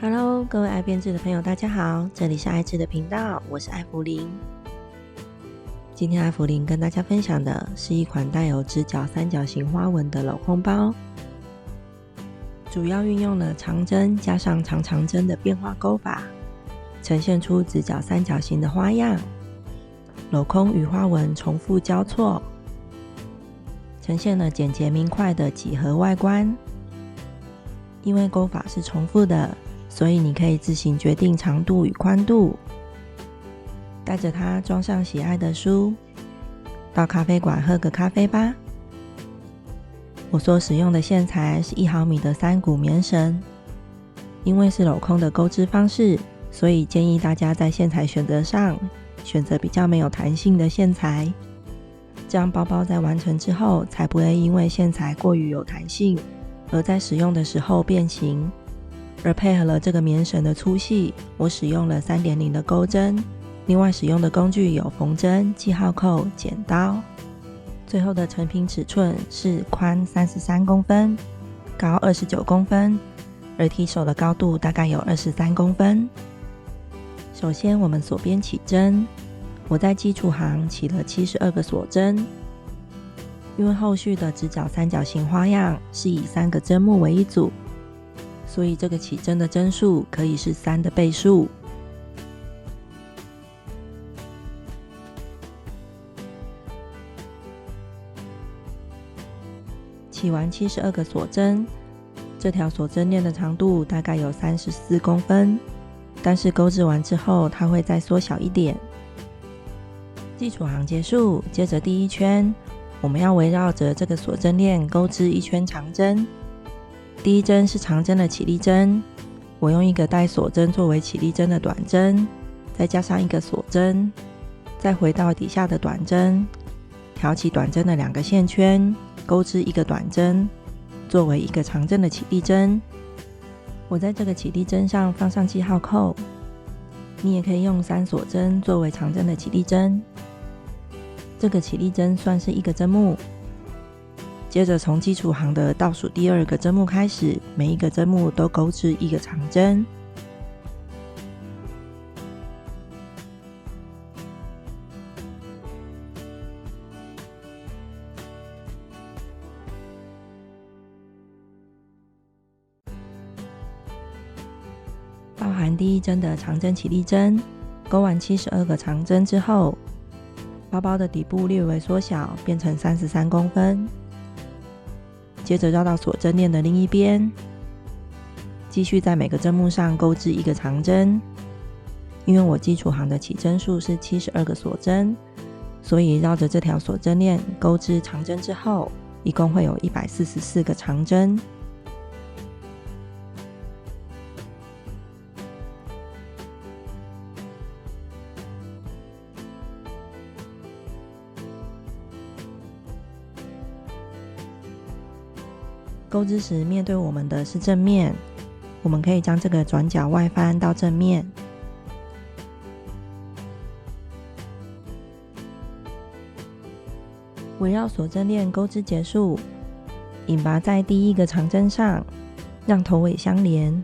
Hello，各位爱编织的朋友，大家好，这里是爱织的频道，我是艾芙琳。今天艾芙琳跟大家分享的是一款带有直角三角形花纹的镂空包，主要运用了长针加上长长针的变化钩法，呈现出直角三角形的花样，镂空与花纹重复交错，呈现了简洁明快的几何外观。因为钩法是重复的，所以你可以自行决定长度与宽度。带着它装上喜爱的书，到咖啡馆喝个咖啡吧。我所使用的线材是1毫米的3股棉绳，因为是镂空的钩织方式，所以建议大家在线材选择上选择比较没有弹性的线材，这样包包在完成之后才不会因为线材过于有弹性而在使用的时候变形。而配合了这个棉绳的粗细，我使用了 3.0 的钩针，另外使用的工具有缝针、记号扣、剪刀。最后的成品尺寸是宽33公分，高29公分，而提手的高度大概有23公分。首先我们锁边起针，我在基础行起了72个锁针，因为后续的直角三角形花样是以3个针目为一组，所以这个起针的针数可以是3的倍数。起完72个锁针，这条锁针链的长度大概有34公分，但是钩织完之后它会再缩小一点。基础行结束，接着第一圈我们要围绕着这个锁针链钩织一圈长针。第一针是长针的起立针，我用一个带锁针作为起立针的短针，再加上一个锁针，再回到底下的短针，挑起短针的2个线圈，钩织一个短针作为一个长针的起立针。我在这个起立针上放上记号扣，你也可以用3锁针作为长针的起立针，这个起立针算是一个针目。接着从基础行的倒数第2个针目开始，每一个针目都钩织一个长针。包含第一针的长针起立针，钩完72个长针之后，包包的底部略微缩小，变成33公分。接着绕到锁针链的另一边，继续在每个针目上钩织一个长针。因为我基础行的起针数是72个锁针，所以绕着这条锁针链钩织长针之后，一共会有144个长针。钩织时面对我们的是正面，我们可以将这个转角外翻到正面。围绕锁针链钩织结束，引拔在第一个长针上，让头尾相连，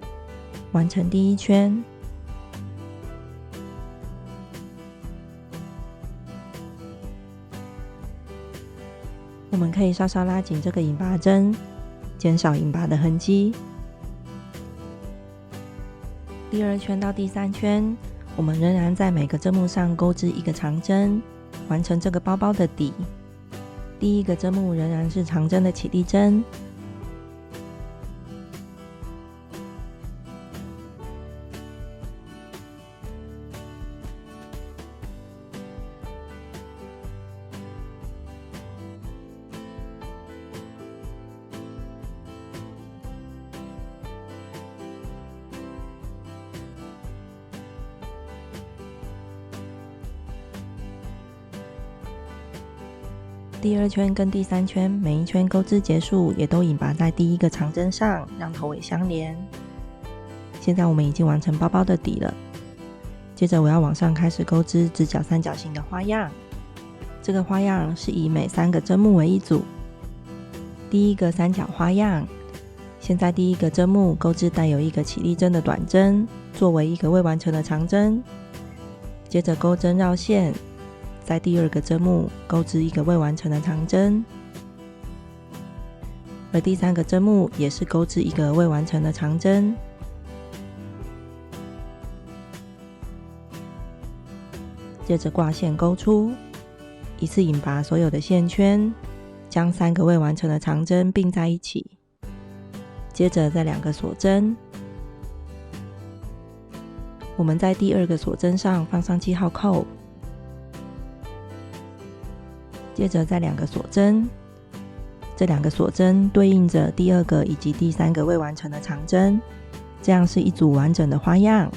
完成第一圈。我们可以稍稍拉紧这个引拔针，减少引拔的痕迹。第2圈到第3圈，我们仍然在每个针目上钩织一个长针，完成这个包包的底。第1个针目仍然是长针的起立针。第2圈跟第3圈每一圈钩织结束，也都引拔在第1个长针上，让头尾相连。现在我们已经完成包包的底了。接着我要往上开始钩织直角三角形的花样。这个花样是以每3个针目为一组。第1个三角花样，先在第一个针目钩织带有一个起立针的短针，作为一个未完成的长针。接着钩针绕线，在第二个针目钩织一个未完成的长针，而第三个针目也是钩织一个未完成的长针。接着挂线钩出，一次引拔所有的线圈，将3个未完成的长针并在一起。接着在2个锁针，我们在第2个锁针上放上记号扣。接着在2个锁针，这2个锁针对应着第2个以及第3个未完成的长针，这样是一组完整的花样。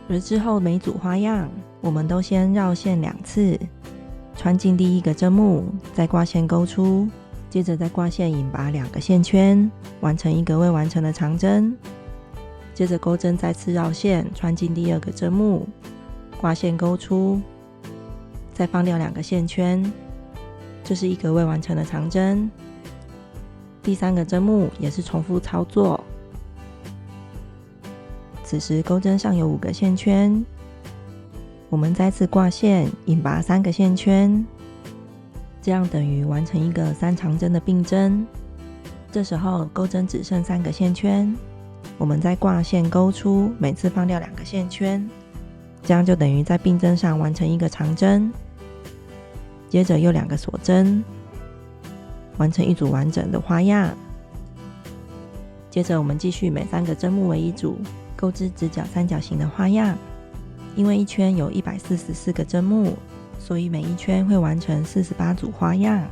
而之后每组花样，我们都先绕线2次，穿进第1个针目，再挂线钩出，接着再挂线引拔2个线圈，完成一个未完成的长针。接着钩针再次绕线，穿进第2个针目，挂线钩出，再放掉2个线圈，这是一个未完成的长针。第3个针目也是重复操作。此时钩针上有5个线圈，我们再次挂线引拔3个线圈，这样等于完成一个3长针的并针。这时候钩针只剩3个线圈，我们再挂线钩出，每次放掉2个线圈，这样就等于在并针上完成一个长针。接着又2个锁针，完成一组完整的花样。接着我们继续每3个针目为一组，钩织直角三角形的花样。因为一圈有144个针目，所以每一圈会完成48组花样。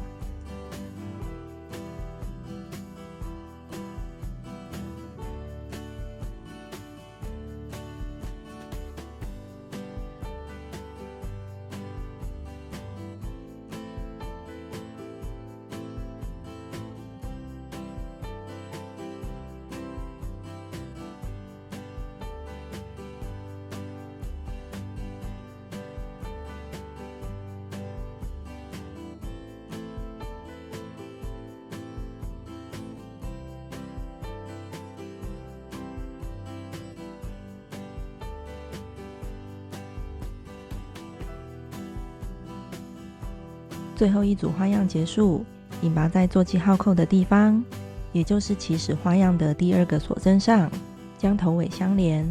最后一组花样结束，引拔在做记号扣的地方，也就是起始花样的第2个锁针上，将头尾相连。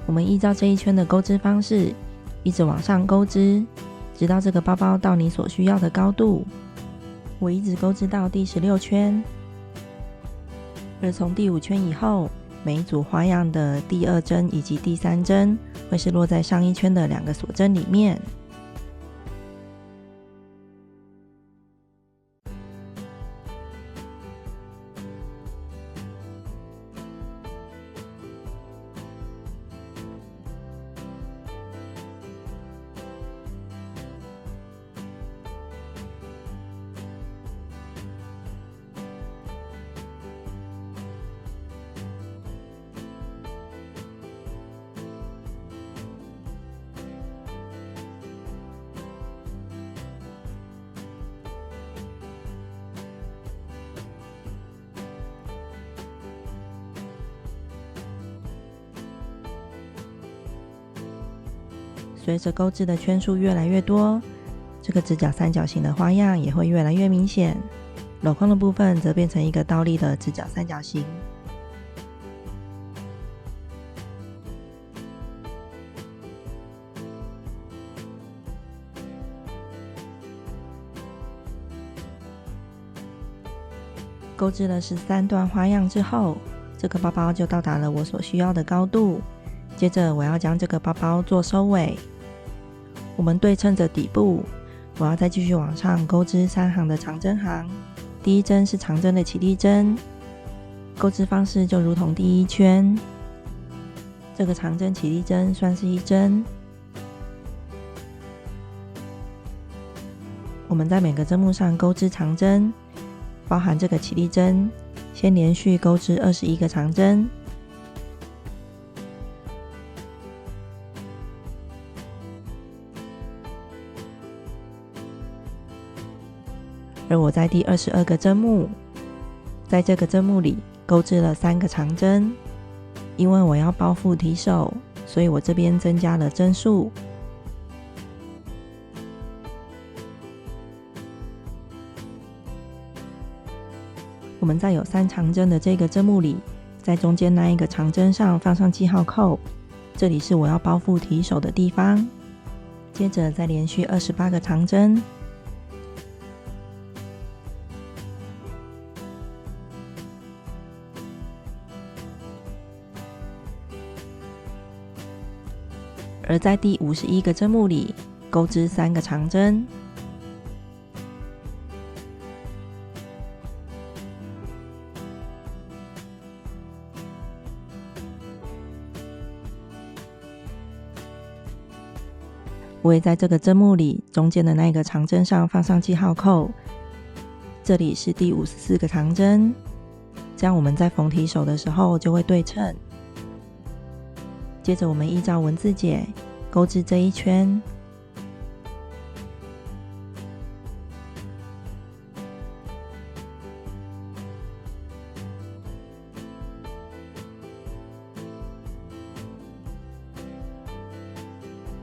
我们依照这一圈的钩织方式，一直往上钩织，直到这个包包到你所需要的高度。我一直钩织到第16圈，而从第5圈以后，每一组花样的第2针以及第3针会是落在上一圈的2个锁针里面。随着钩织的圈数越来越多，这个直角三角形的花样也会越来越明显，镂空的部分则变成一个倒立的直角三角形。钩织了13段花样之后，这个包包就到达了我所需要的高度。接着我要将这个包包做收尾，我们对称着底部，我要再继续往上钩织3行的长针行。第1针是长针的起立针，钩织方式就如同第1圈，这个长针起立针算是1针。我们在每个针目上钩织长针，包含这个起立针，先连续钩织21个长针。而我在第22个针目在这个针目里钩织了3个长针，因为我要包覆提手，所以我这边增加了针数。我们在有3长针的这个针目里，在中间那一个长针上放上记号扣，这里是我要包覆提手的地方。接着再连续28个长针，而在第51个针目里钩织3个长针。我也在这个针目里中间的那个长针上放上记号扣，这里是第54个长针，这样我们在缝提手的时候就会对称。接着我们依照文字解钩织这一圈，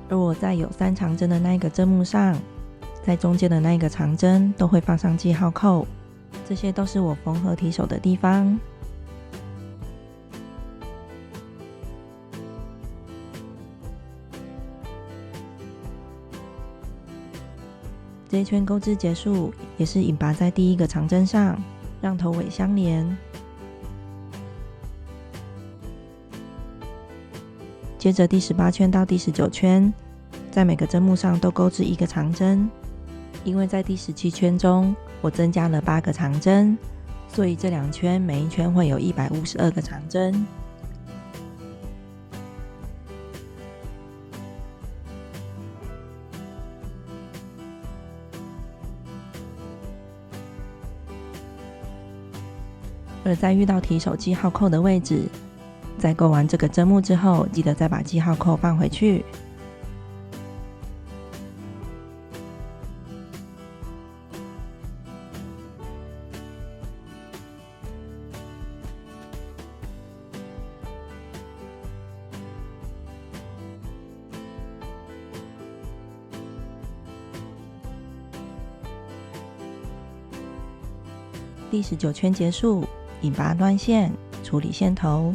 而我在有3长针的那一个针目上，在中间的那一个长针都会放上记号扣，这些都是我缝合提手的地方。这一圈钩织结束，也是引拔在第1个长针上，让头尾相连。接着第18圈到第19圈，在每个针目上都钩织1个长针，因为在第17圈中我增加了8个长针，所以这2圈每一圈会有152个长针。而在遇到提手记号扣的位置，在钩完这个针目之后，记得再把记号扣放回去。第19圈结束，引拔断线，处理线头。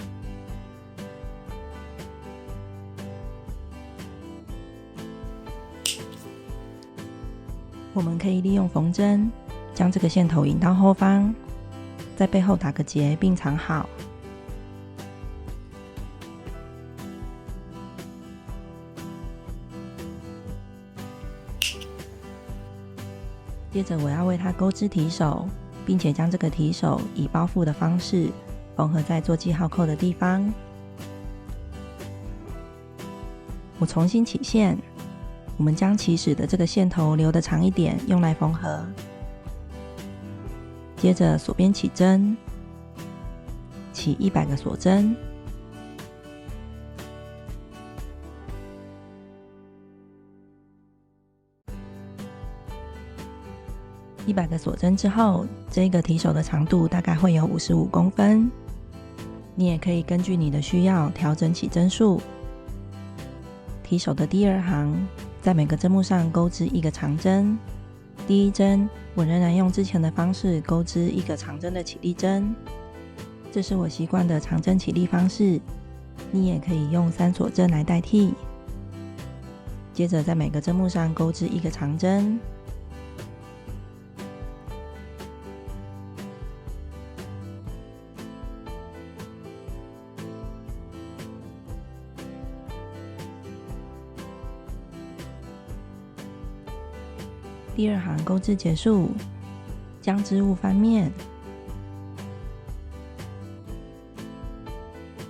我们可以利用缝针将这个线头引到后方，在背后打个结并藏好。接着我要为它钩织提手，并且将这个提手以包覆的方式缝合在做记号扣的地方。我重新起线，我们将起始的这个线头留得长一点，用来缝合。接着锁边起针，起100个锁针。100个锁针之后，这个提手的长度大概会有55公分。你也可以根据你的需要调整起针数。提手的第2行，在每个针目上钩织1个长针。第1针，我仍然用之前的方式钩织1个长针的起立针，这是我习惯的长针起立方式。你也可以用3锁针来代替。接着在每个针目上钩织1个长针。第2行钩织结束，将织物翻面。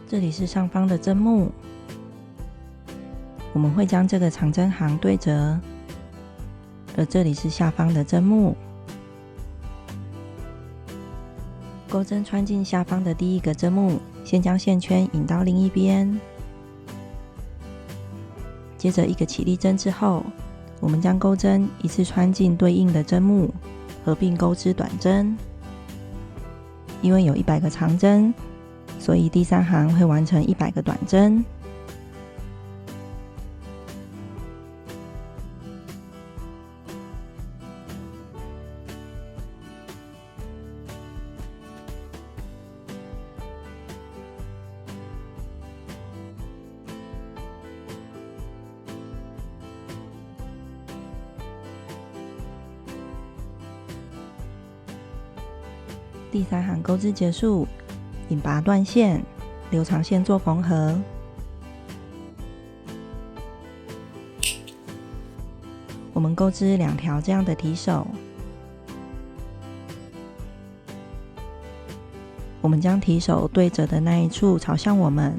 这里是上方的针目，我们会将这个长针行对折，而这里是下方的针目。钩针穿进下方的第1个针目，先将线圈引到另一边，接着1个起立针之后，我们将钩针一次穿进对应的针目，合并钩织短针。因为有100个长针，所以第3行会完成100个短针。第3行钩织结束，引拔断线，留长线做缝合。我们钩织2条这样的提手，我们将提手对折的那一处朝向我们，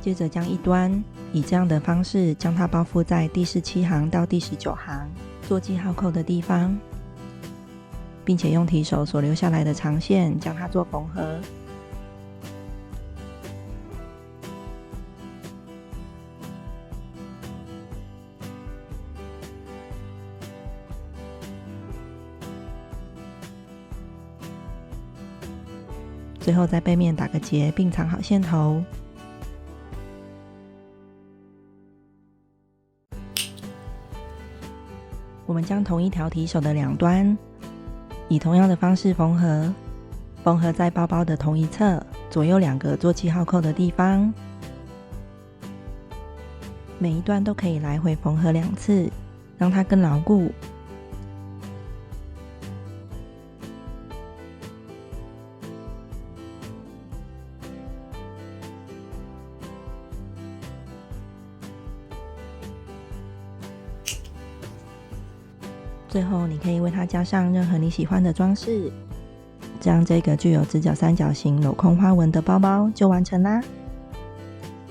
接着将一端以这样的方式将它包覆在第17行到第19行做记号扣的地方，并且用提手所留下来的长线将它做缝合。最后在背面打个结，并藏好线头。我们将同一条提手的2端以同样的方式缝合，缝合在包包的同一侧左右2个做记号扣的地方，每一段都可以来回缝合2次，让它更牢固。最后你可以为它加上任何你喜欢的装饰，这样这个具有直角三角形镂空花纹的包包就完成啦。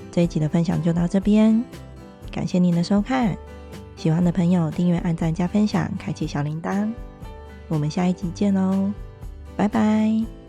这一集的分享就到这边，感谢您的收看，喜欢的朋友订阅、按赞、加分享，开启小铃铛，我们下一集见喽，拜拜。